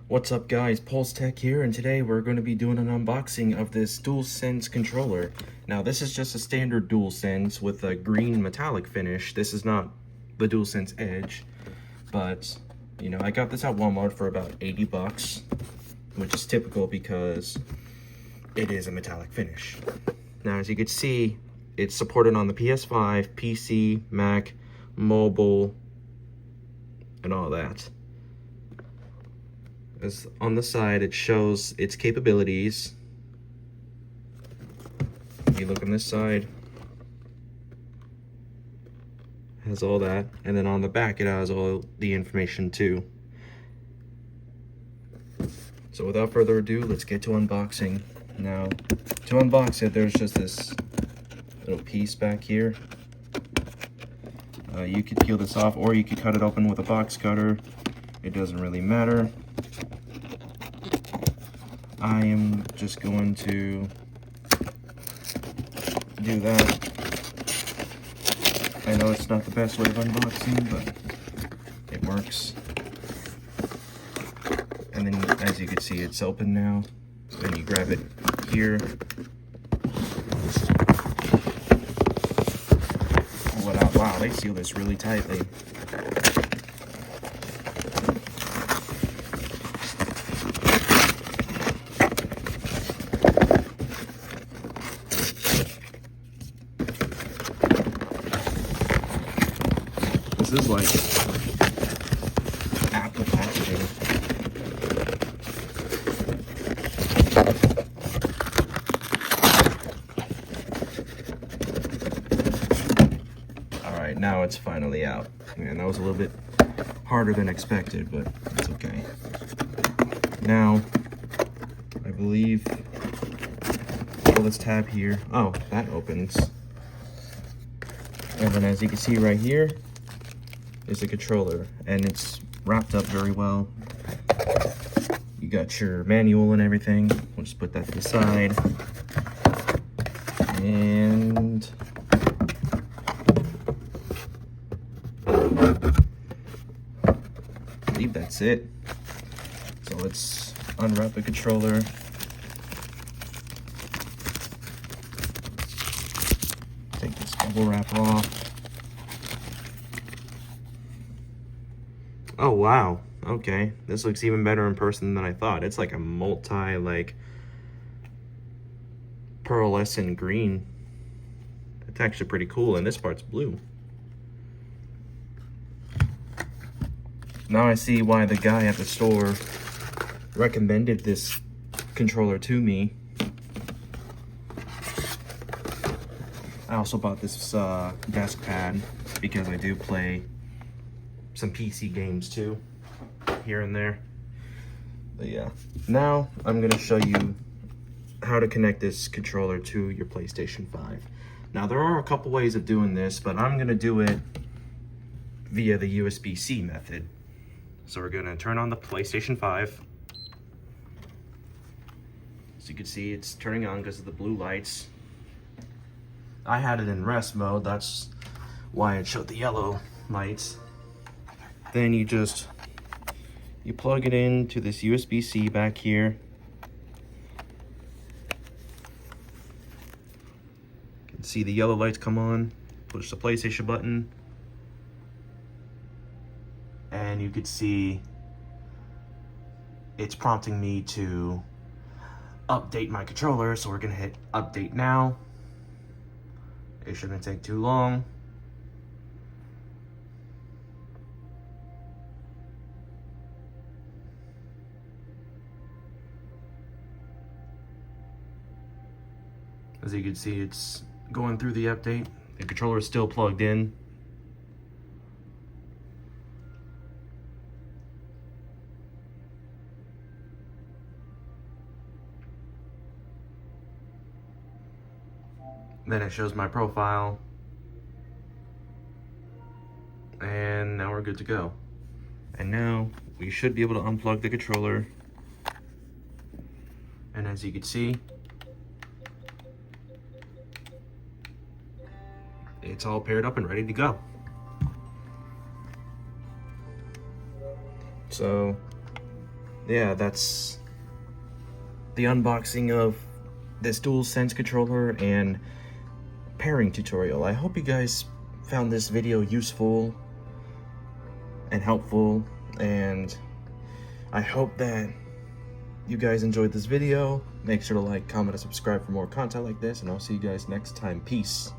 What's up guys, Pulse Tech here, and today we're going to be doing an unboxing of this DualSense controller. Now this is just a standard DualSense with a green metallic finish. This is not the DualSense Edge, but you know, I got this at Walmart for about 80 bucks, which is typical because it is a metallic finish. Now as you can see, it's supported on the PS5, PC, Mac, mobile, and all that. As on the side, it shows its capabilities. If you look on this side, it has all that, and then on the back it has all the information too. So without further ado, let's get to unboxing. Now, to unbox it, there's just this little piece back here. You could peel this off, or you could cut it open with a box cutter. It doesn't really matter. I am just going to do that. I know it's not the best way of unboxing, but it works. And then, as you can see, it's open now. Then you grab it here. Wow, they seal this really tightly. This is like Apple packaging. Alright, now it's finally out. Man, that was a little bit harder than expected, but it's okay. Now, I believe, well, this tab here, oh, that opens. And then as you can see right here, is the controller, and it's wrapped up very well. You got your manual and everything. We'll just put that to the side. And I believe that's it. So let's unwrap the controller. Take this bubble wrap off. Oh wow, okay. This looks even better in person than I thought. It's like a pearlescent green. It's actually pretty cool, and this part's blue. Now I see why the guy at the store recommended this controller to me. I also bought this desk pad because I do play some PC games too, here and there. But yeah, now I'm gonna show you how to connect this controller to your PlayStation 5. Now there are a couple ways of doing this, but I'm gonna do it via the USB-C method. So we're gonna turn on the PlayStation 5. As you can see, it's turning on because of the blue lights. I had it in rest mode, that's why it showed the yellow lights. Then you plug it into this USB-C back here. You can see the yellow lights come on. Push the PlayStation button, and you could see it's prompting me to update my controller, so we're gonna hit update now. It shouldn't take too long. As you can see, it's going through the update. The controller is still plugged in. Then it shows my profile. And now we're good to go. And now we should be able to unplug the controller. And as you can see, it's all paired up and ready to go. So yeah, that's the unboxing of this DualSense controller and pairing tutorial. I hope you guys found this video useful and helpful, and I hope that you guys enjoyed this video. Make sure to like, comment, and subscribe for more content like this, and I'll see you guys next time. Peace.